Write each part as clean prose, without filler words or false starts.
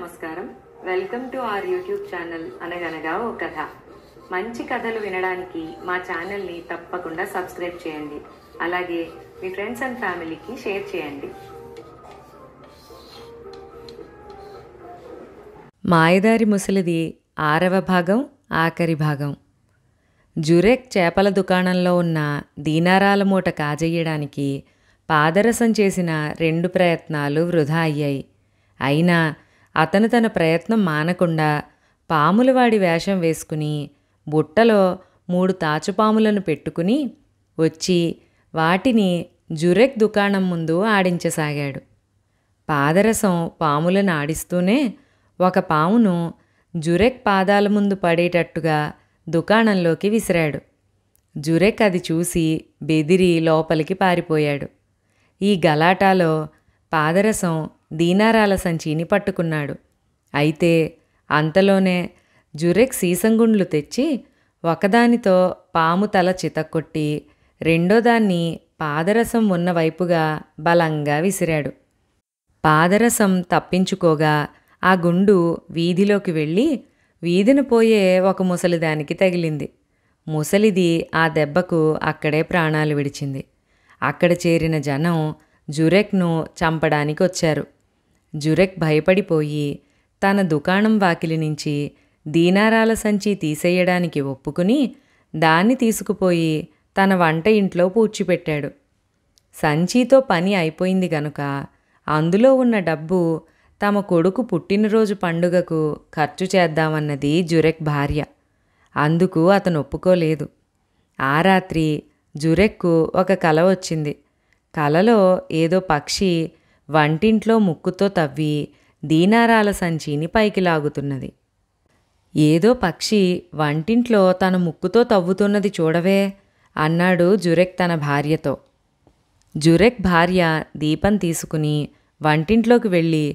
నమస్కారం. Welcome to our YouTube channel అనగనగా ఓ కథ. మంచి కథలు వినడానికి మా ఛానల్ని తప్పకుండా సబ్స్క్రైబ్ చేయండి. అలాగే మీ ఫ్రెండ్స్ అండ్ ఫ్యామిలీకి షేర్ చేయండి. మాయదారి ముసలిది 6వ భాగం ఆఖరి భాగం. జురెక్ చేపల దుకాణంలో ఉన్న దీనారాల మూట కాజేయడానికి పాదరసం చేసిన 2 ప్రయత్నాలు వృధా అయ్యాయి. అయినా అతను తన ప్రయత్నం మానకుండా పాములవాడి వేషం వేసుకుని బుట్టలో 3 తాచుపాములను పెట్టుకుని వచ్చి వాటిని జురెక్ దుకాణం ముందు ఆడించసాగాడు. పాదరసం పాములను ఆడిస్తూనే ఒక పామును జురెక్ పాదాల ముందు పడేటట్టుగా దుకాణంలోకి విసిరాడు. జురెక్ అది చూసి బెదిరి లోపలికి పారిపోయాడు. ఈ గలాటాలో పాదరసం దీనారాల సంచిని పట్టుకున్నాడు. అయితే అంతలోనే జురెక్ సీసంగుండ్లు తెచ్చి ఒకదానితో పాము తల చితక్కొట్టి రెండోదాన్ని పాదరసం ఉన్న వైపుగా బలంగా విసిరాడు. పాదరసం తప్పించుకోగా ఆ గుండు వీధిలోకి వెళ్ళి వీధిన పోయే ఒక ముసలిదానికి తగిలింది. ముసలిది ఆ దెబ్బకు అక్కడే ప్రాణాలు విడిచింది. అక్కడ చేరిన జనం జురెక్ను చంపడానికి వచ్చారు. జురెక్ భయపడిపోయి తన దుకాణం వాకిలి నుంచి దీనారాల సంచి తీసేయడానికి ఒప్పుకుని దాన్ని తీసుకుపోయి తన వంట ఇంట్లో పూడ్చిపెట్టాడు. సంచితో పని అయిపోయింది గనుక అందులో ఉన్న డబ్బు తమ కొడుకు పుట్టినరోజు పండుగకు ఖర్చు చేద్దామన్నది జురెక్ భార్య. అందుకు అతను ఒప్పుకోలేదు. ఆ రాత్రి జురెక్కు ఒక కల వచ్చింది. కలలో ఏదో పక్షి వంటింట్లో ముక్కుతో తవ్వి దీనారాల సంచిని పైకి లాగుతున్నది. ఏదో పక్షి వంటింట్లో తన ముక్కుతో తవ్వుతున్నది చూడవే అన్నాడు జురెక్ తన భార్యతో. జురెక్ భార్య దీపం తీసుకుని వంటింట్లోకి వెళ్ళి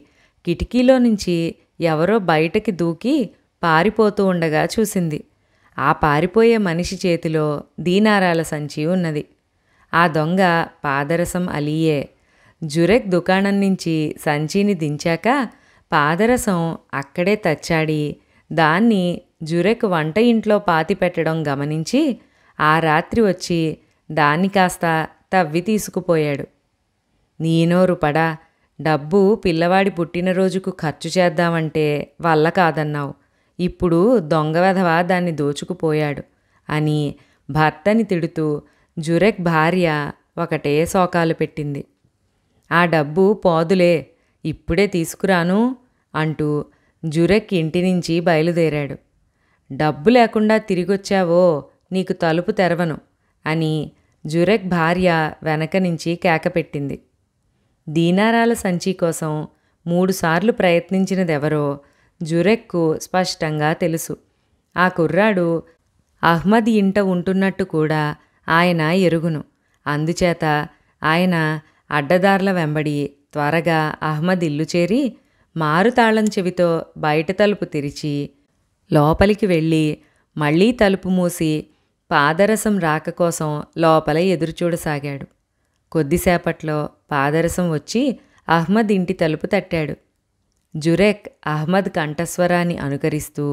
కిటికీలో నుంచి ఎవరో బయటకి దూకి పారిపోతూ ఉండగా చూసింది. ఆ పారిపోయే మనిషి చేతిలో దీనారాల సంచి ఉన్నది. ఆ దొంగ పాదరసం అలీయే. జురెక్ దుకాణం నుంచి సంచిని దించాక పాదరసం అక్కడే తచ్చాడి దాన్ని జురెక్ వంట ఇంట్లో పాతిపెట్టడం గమనించి ఆ రాత్రి వచ్చి దాన్ని కాస్త తవ్వి తీసుకుపోయాడు. నీనోరు పడా, డబ్బు పిల్లవాడి పుట్టినరోజుకు ఖర్చు చేద్దామంటే వల్ల కాదన్నావు, ఇప్పుడు దొంగ వెధవ దాన్ని దోచుకుపోయాడు అని భర్తని తిడుతూ జురెక్ భార్య ఒకటే శోకాలు పెట్టింది. ఆ డబ్బు పోదులే, ఇప్పుడే తీసుకురాను అంటూ జురెక్ ఇంటి నుంచి బయలుదేరాడు. డబ్బు లేకుండా తిరిగొచ్చావో నీకు తలుపు తెరవను అని జురెక్ భార్య వెనక నుంచి కేకపెట్టింది. దీనారాల సంచి కోసం 3 సార్లు ప్రయత్నించినదెవరో జురెక్కు స్పష్టంగా తెలుసు. ఆ కుర్రాడు అహ్మద్ ఇంట ఉంటున్నట్టు కూడా ఆయన ఎరుగును. అందుచేత ఆయన అడ్డదార్ల వెంబడి త్వరగా అహ్మద్ ఇల్లు చేరి మారుతాళం చెవితో బయట తలుపు తెరిచి లోపలికి వెళ్ళి మళ్లీ తలుపు మూసి పాదరసం రాక కోసం లోపల ఎదురుచూడసాగాడు. కొద్దిసేపట్లో పాదరసం వచ్చి అహ్మద్ ఇంటి తలుపు తట్టాడు. జురెక్ అహ్మద్ కంఠస్వరాన్ని అనుకరిస్తూ,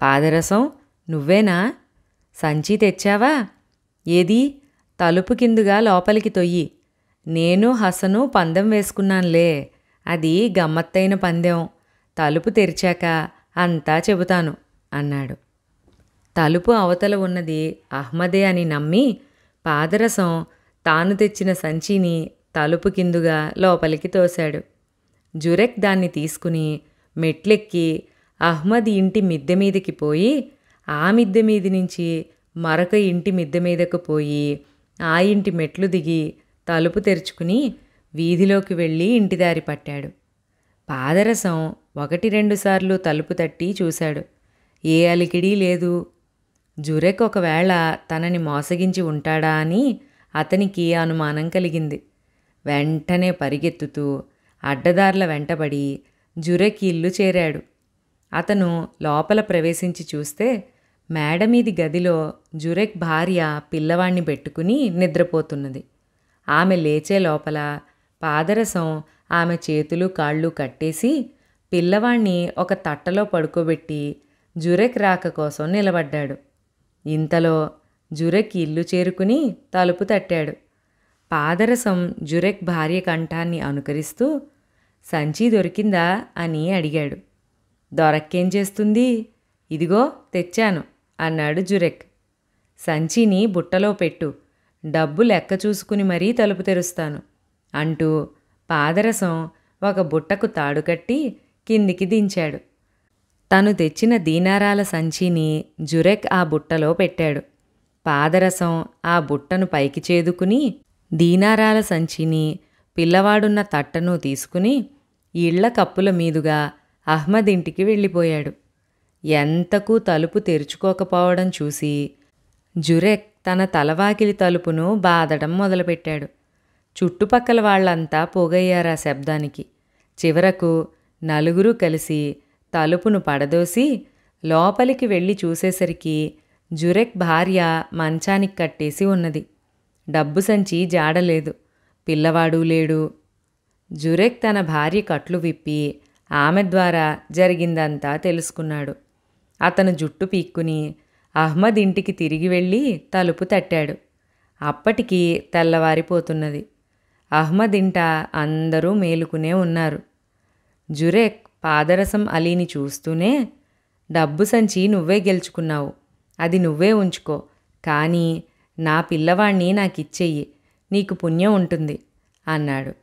పాదరసం నువ్వేనా? సంచి తెచ్చావా? ఏది? తలుపు కిందుగా లోపలికి తొయ్యి. నేను హసను పందెం వేసుకున్నానులే, అది గమ్మత్తైన పందెం. తలుపు తెరిచాక అంతా చెబుతాను అన్నాడు. తలుపు అవతల ఉన్నది అహ్మదే అని నమ్మి పాదరసం తాను తెచ్చిన సంచిని తలుపు కిందుగా లోపలికి తోశాడు. జురెక్ దాన్ని తీసుకుని మెట్లెక్కి అహ్మద్ ఇంటి మిద్దె మీదకి పోయి ఆ మిద్దె మీది నుంచి మరొక ఇంటి మిద్దె మీదకు పోయి ఆ ఇంటి మెట్లు దిగి తలుపు తెరుచుకుని వీధిలోకి వెళ్ళి ఇంటిదారి పట్టాడు. పాదరసం 1-2 సార్లు తలుపు తట్టి చూశాడు. ఏ అలికిడీ లేదు. జురెక్ ఒకవేళ తనని మోసగించి ఉంటాడా అని అతనికి అనుమానం కలిగింది. వెంటనే పరిగెత్తుతూ అడ్డదార్ల వెంటబడి జురెక్ ఇల్లు చేరాడు. అతను లోపల ప్రవేశించి చూస్తే మేడమీది గదిలో జురెక్ భార్య పిల్లవాణ్ణి పెట్టుకుని నిద్రపోతున్నది. ఆమె లేచే లోపల పాదరసం ఆమె చేతులు కాళ్ళు కట్టేసి పిల్లవాణ్ణి ఒక తట్టలో పడుకోబెట్టి జురెక్ రాక కోసం నిలబడ్డాడు. ఇంతలో జురెక్ ఇల్లు చేరుకుని తలుపు తట్టాడు. పాదరసం జురెక్ భార్య కంఠాన్ని అనుకరిస్తూ సంచి దొరికిందా అని అడిగాడు. దొరక్కేం చేస్తుంది, ఇదిగో తెచ్చాను అన్నాడు జురెక్. సంచిని బుట్టలో పెట్టు, డబ్బు లెక్క చూసుకుని మరీ తలుపు తెరుస్తాను అంటూ పాదరసం ఒక బుట్టకు తాడు కట్టి కిందికి దించాడు. తను తెచ్చిన దీనారాల సంచిని జురెక్ ఆ బుట్టలో పెట్టాడు. పాదరసం ఆ బుట్టను పైకి చేదుకుని దీనారాల సంచిని పిల్లవాడున్న తట్టను తీసుకుని ఇళ్ల కప్పుల మీదుగా అహ్మద్ ఇంటికి వెళ్ళిపోయాడు. ఎంతకు తలుపు తెరుచుకోకపోవడం చూసి జురెక్ తన తలవాకిలి తలుపును బాదడం మొదలుపెట్టాడు. చుట్టుపక్కల వాళ్లంతా పోగయ్యారా శబ్దానికి. చివరకు నలుగురు కలిసి తలుపును పడదోసి లోపలికి వెళ్ళి చూసేసరికి జురెక్ భార్య మంచానికి కట్టేసి ఉన్నది. డబ్బు సంచి జాడలేదు, పిల్లవాడు లేడు. జురెక్ తన భార్య కట్లు విప్పి ఆమె ద్వారా జరిగిందంతా తెలుసుకున్నాడు. అతను జుట్టు పీక్కుని అహ్మద్ ఇంటికి తిరిగి వెళ్ళి తలుపు తట్టాడు. అప్పటికి తెల్లవారిపోతున్నది. అహ్మద్ ఇంట అందరూ మేలుకునే ఉన్నారు. జురెక్ పాదరసం అలీని చూస్తూనే, డబ్బు సంచి నువ్వే గెలుచుకున్నావు, అది నువ్వే ఉంచుకో, కానీ నా పిల్లవాణ్ణి నాకిచ్చెయ్యి, నీకు పుణ్యం ఉంటుంది అన్నాడు.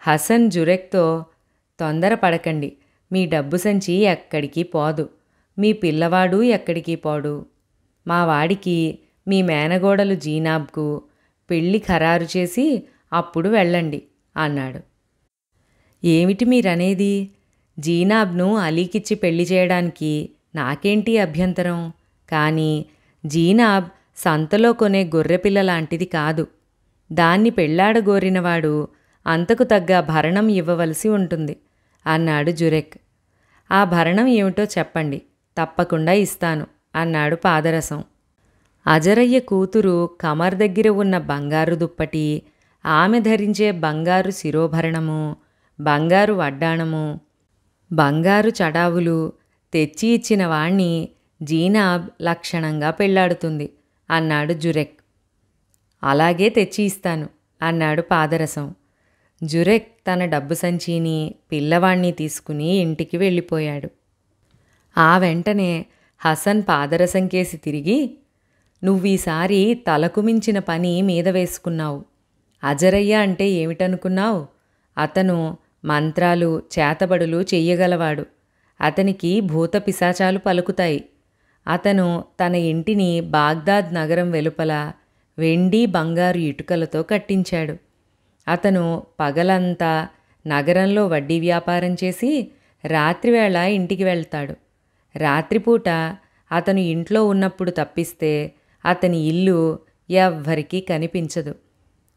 హసన్ జురెక్తో, తొందరపడకండి, మీ డబ్బు సంచి ఎక్కడికి పోదు, మీ పిల్లవాడు ఎక్కడికి పోడు. మా వాడికి మీ మేనగోడలు జీనాబ్కు పెళ్లి ఖరారు చేసి అప్పుడు వెళ్ళండి అన్నాడు. ఏమిటి మీరనేది? జీనాబ్ను అలీకిచ్చి పెళ్లి చేయడానికి నాకేంటి అభ్యంతరం? కానీ జీనాబ్ సంతలో కొనే గొర్రెపిల్ల లాంటిది కాదు. దాన్ని పెళ్లాడగోరినవాడు అంతకు తగ్గ భరణం ఇవ్వవలసి ఉంటుంది అన్నాడు జురెక్. ఆ భరణం ఏమిటో చెప్పండి, తప్పకుండా ఇస్తాను అన్నాడు పాదరసం. అజరయ్య కూతురు కమర్ దగ్గర ఉన్న బంగారు దుప్పటి, ఆమె ధరించే బంగారు శిరోభరణము, బంగారు వడ్డాణము, బంగారు చడావులు తెచ్చి ఇచ్చిన వాణ్ణి జీనాబ్ లక్షణంగా పెళ్లాడుతుంది అన్నాడు జురెక్. అలాగే తెచ్చి ఇస్తాను అన్నాడు పాదరసం. జురెక్ తన డబ్బు సంచిని పిల్లవాణ్ణి తీసుకుని ఇంటికి వెళ్ళిపోయాడు. ఆ వెంటనే హసన్ పాదరసం కేసి తిరిగి, నువ్వీసారి తలకు మించిన పని మీద వేసుకున్నావు. అజరయ్య అంటే ఏమిటనుకున్నావు? అతను మంత్రాలు చేతబడులు చెయ్యగలవాడు. అతనికి భూత పిశాచాలు పలుకుతాయి. అతను తన ఇంటిని బాగ్దాద్ నగరం వెలుపల వెండి బంగారు ఇటుకలతో కట్టించాడు. అతను పగలంతా నగరంలో వడ్డీ వ్యాపారం చేసి రాత్రివేళ ఇంటికి వెళ్తాడు. రాత్రిపూట అతను ఇంట్లో ఉన్నప్పుడు తప్పిస్తే అతని ఇల్లు ఎవ్వరికీ కనిపించదు.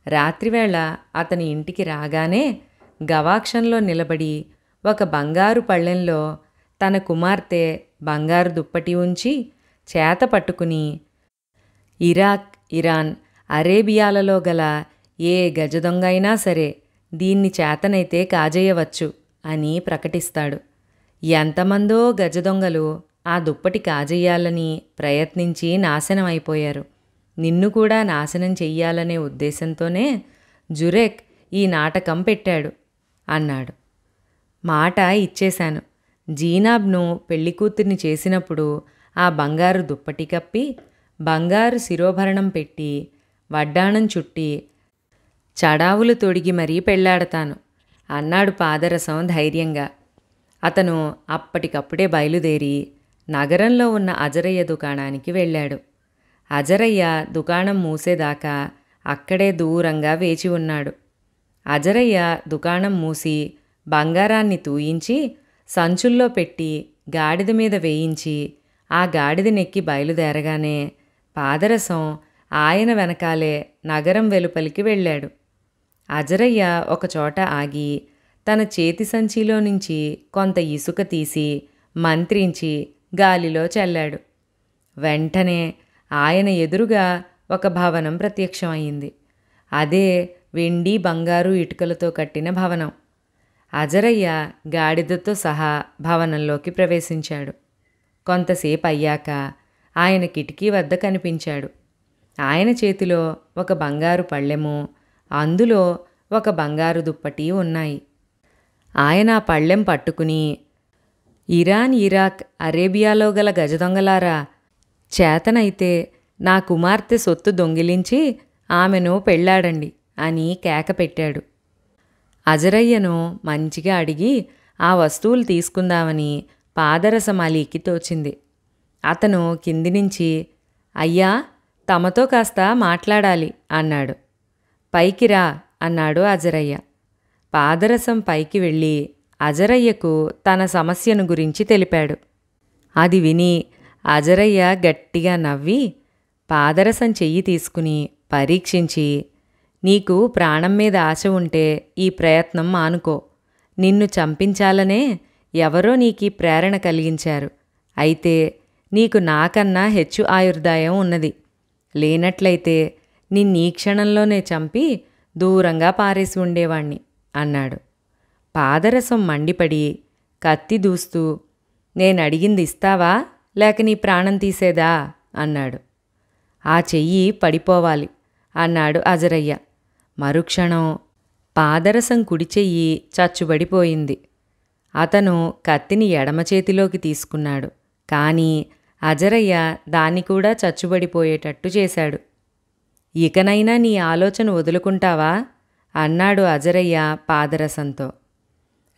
రాత్రివేళ అతని ఇంటికి రాగానే గవాక్షంలో నిలబడి ఒక బంగారు పళ్ళెంలో తన కుమార్తె బంగారు దుప్పటి ఉంచి చేత పట్టుకుని, ఇరాక్, ఇరాన్, అరేబియాలలో గల ఏ గజదొంగ అయినా సరే దీన్ని చేతనైతే కాజేయవచ్చు అని ప్రకటిస్తాడు. ఎంతమందో గజదొంగలు ఆ దుప్పటి కాజేయాలని ప్రయత్నించి నాశనం అయిపోయారు. నిన్ను కూడా నాశనం చెయ్యాలనే ఉద్దేశంతోనే జురెక్ ఈ నాటకం పెట్టాడు అన్నాడు. మాట ఇచ్చేశాను. జీనాబ్ను పెళ్లికూతుర్ని చేసినప్పుడు ఆ బంగారు దుప్పటి కప్పి, బంగారు శిరోభరణం పెట్టి, వడ్డాణం చుట్టి, చడావులు తొడిగి మరీ పెళ్లాడతాను అన్నాడు పాదరసం ధైర్యంగా. అతను అప్పటికప్పుడే బయలుదేరి నగరంలో ఉన్న అజరయ్య దుకాణానికి వెళ్ళాడు. అజరయ్య దుకాణం మూసేదాకా అక్కడే దూరంగా వేచి ఉన్నాడు. అజరయ్య దుకాణం మూసి బంగారాన్ని తూయించి సంచుల్లో పెట్టి గాడిద మీద వేయించి ఆ గాడిదనెక్కి బయలుదేరగానే పాదరసం ఆయన వెనకాలే నగరం వెలుపలికి వెళ్ళాడు. అజరయ్య ఒకచోట ఆగి తన చేతి సంచిలో నుంచి కొంత ఇసుక తీసి మంత్రించి గాలిలో చల్లాడు. వెంటనే ఆయన ఎదురుగా ఒక భవనం ప్రత్యక్షమయ్యింది. అదే వెండి బంగారు ఇటుకలతో కట్టిన భవనం. అజరయ్య గాడిదతో సహా భవనంలోకి ప్రవేశించాడు. కొంతసేపు అయ్యాక ఆయన కిటికీ వద్ద కనిపించాడు. ఆయన చేతిలో ఒక బంగారు పళ్ళెము, అందులో ఒక బంగారు దుప్పటి ఉన్నాయి. ఆయన ఆ పళ్ళెం పట్టుకుని, ఇరాన్, ఇరాక్, అరేబియాలో గల గజదొంగలారా, చేతనైతే నా కుమార్తె సొత్తు దొంగిలించి ఆమెను పెళ్ళాడండి అని కేక పెట్టాడు. అజరయ్యను మంచిగా అడిగి ఆ వస్తువులు తీసుకుందామని పాదరసం అలీకి తోచింది. అతను కింది నుంచి, అయ్యా, తమతో కాస్త మాట్లాడాలి అన్నాడు. పైకి రా అన్నాడు అజరయ్య. పాదరసం పైకి వెళ్ళి అజరయ్యకు తన సమస్యను గురించి తెలిపాడు. అది విని అజరయ్య గట్టిగా నవ్వి పాదరసం చెయ్యి తీసుకుని పరీక్షించి, నీకు ప్రాణం మీద ఆశ ఉంటే ఈ ప్రయత్నం మానుకో. నిన్ను చంపించాలనే ఎవరో నీకీ ప్రేరణ కలిగించారు. అయితే నీకు నాకన్నా హెచ్చు ఆయుర్దాయం ఉన్నది. లేనట్లయితే నిన్నీ క్షణంలోనే చంపి దూరంగా పారేసి ఉండేవాణ్ణి అన్నాడు. పాదరసం మండిపడి కత్తి దూస్తూ, నేనడిగింది ఇస్తావా లేక నీ ప్రాణం తీసేదా అన్నాడు. ఆ చెయ్యి పడిపోవాలి అన్నాడు అజరయ్య. మరుక్షణం పాదరసం కుడి చెయ్యి చచ్చుబడిపోయింది. అతను కత్తిని ఎడమ చేతిలోకి తీసుకున్నాడు. కానీ అజరయ్య దాన్ని కూడా చచ్చుబడిపోయేటట్టు చేశాడు. ఇకనైనా నీ ఆలోచన వదులుకుంటావా అన్నాడు అజరయ్య పాదరసంతో.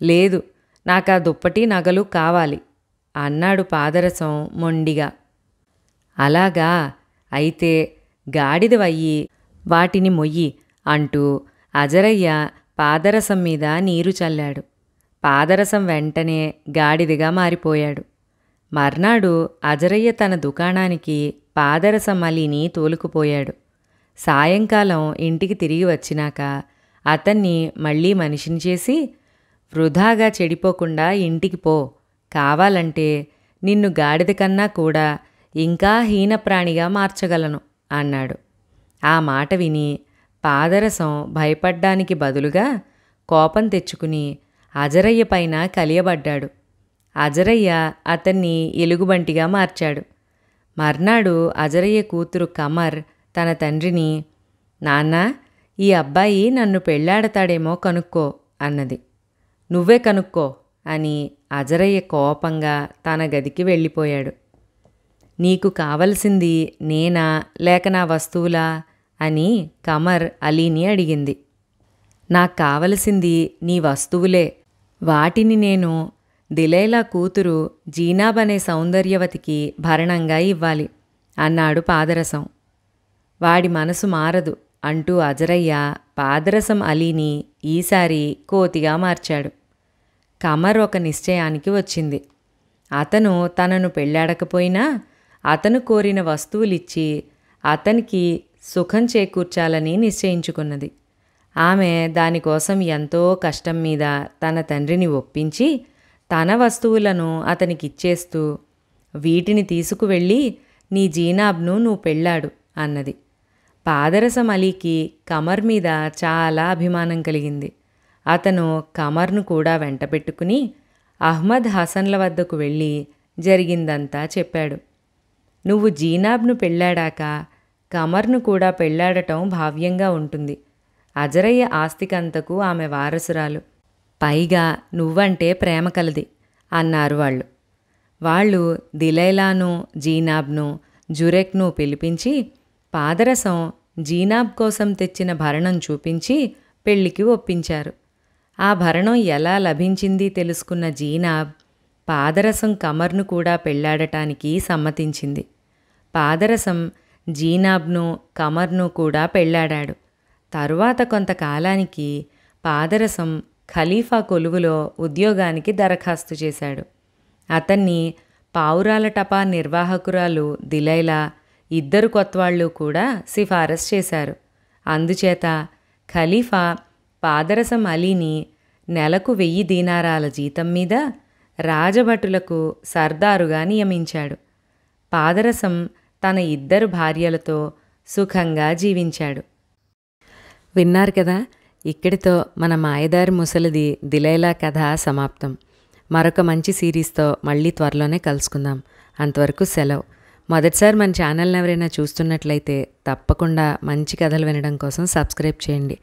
లేదు, నాకా దుప్పటి నగలు కావాలి అన్నాడు పాదరసం మొండిగా. అలాగా, అయితే గాడిదవయ్యి వాటిని మొయ్యి అంటూ అజరయ్య పాదరసం మీద నీరు చల్లాడు. పాదరసం వెంటనే గాడిదగా మారిపోయాడు. మర్నాడు అజరయ్య తన దుకాణానికి పాదరసం అలీని తోలుకుపోయాడు. సాయంకాలం ఇంటికి తిరిగి వచ్చినాక అతన్ని మళ్ళీ మనిషిని చేసి, వృధాగా చెడిపోకుండా ఇంటికి పో, కావాలంటే నిన్ను గాడిద కన్నా కూడా ఇంకా హీనప్రాణిగా మార్చగలను అన్నాడు. ఆ మాట విని పాదరసం భయపడ్డానికి బదులుగా కోపం తెచ్చుకుని అజరయ్య పైన కలియబడ్డాడు. అజరయ్య అతన్ని ఎలుగుబంటిగా మార్చాడు. మర్నాడు అజరయ్య కూతురు కమర్ తన తండ్రిని, నాన్నా, ఈ అబ్బాయి నన్ను పెళ్ళాడతాడేమో కనుక్కో అన్నది. నువ్వే కనుక్కో అని అజరయ్య కోపంగా తన గదికి వెళ్ళిపోయాడు. నీకు కావలసింది నేనా లేక నా వస్తువులా అని కమర్ అలీని అడిగింది. నాకు కావలసింది నీ వస్తువులే. వాటిని నేను దిలైలా కూతురు జీనాబ్ అనే సౌందర్యవతికి భరణంగా ఇవ్వాలి అన్నాడు పాదరసం. వాడి మనసు మారదు అంటూ అజరయ్య పాదరసం అలీని ఈసారి కోతిగా మార్చాడు. కమర్ ఒక నిశ్చయానికి వచ్చింది. అతను తనను పెళ్ళాడకపోయినా అతను కోరిన వస్తువులిచ్చి అతనికి సుఖం చేకూర్చాలని నిశ్చయించుకున్నది. ఆమె దానికోసం ఎంతో కష్టం మీద తన తండ్రిని ఒప్పించి తన వస్తువులను అతనికిచ్చేస్తూ, వీటిని తీసుకువెళ్ళి నీ జీనాబ్ను నువ్వు పెళ్ళాడు అన్నది. పాదరసం అలీకి కమర్ మీద చాలా అభిమానం కలిగింది. అతను కమర్ను కూడా వెంటపెట్టుకుని అహ్మద్ హసన్ల వద్దకు వెళ్ళి జరిగిందంతా చెప్పాడు. నువ్వు జీనాబ్ను పెళ్ళాడాక కమర్ను కూడా పెళ్ళాడటం భావ్యంగా ఉంటుంది. అజరయ్య ఆస్తికంతకు ఆమె వారసురాలు. పైగా నువ్వంటే ప్రేమ కలది అన్నారు వాళ్ళు. వాళ్ళు దిలైలాను, జీనాబ్ను, జురెక్ను పిలిపించి పాదరసం జీనాబ్ కోసం తెచ్చిన భరణం చూపించి పెళ్లికి ఒప్పించారు. ఆ భరణం ఎలా లభించింది తెలుసుకున్న జీనాబ్ పాదరసం కమర్ను కూడా పెళ్ళాడటానికి సమ్మతించింది. పాదరసం జీనాబ్ను, కమర్ను కూడా పెళ్ళాడాడు. తరువాత కొంతకాలానికి పాదరసం ఖలీఫా కొలువులో ఉద్యోగానికి దరఖాస్తు చేశాడు. అతన్ని పావురాల టపా నిర్వాహకురాలు దిలైలా, ఇద్దరు కొత్వాళ్ళు కూడా సిఫారసు చేశారు. అందుచేత ఖలీఫా పాదరసం అలీని నెలకు 1000 దీనారాల జీతం మీద రాజభటులకు సర్దారుగా నియమించాడు. పాదరసం తన 2 భార్యలతో సుఖంగా జీవించాడు. విన్నారు కదా, ఇక్కడితో మన మాయదారి ముసలిది దిలైలా కథ సమాప్తం. మరొక మంచి సిరీస్తో మళ్ళీ త్వరలోనే కలుసుకుందాం. అంతవరకు సెలవు. మొదటిసారి మన ఛానల్ని ఎవరైనా చూస్తున్నట్లయితే తప్పకుండా మంచి కథలు వినడం కోసం సబ్స్క్రైబ్ చేయండి.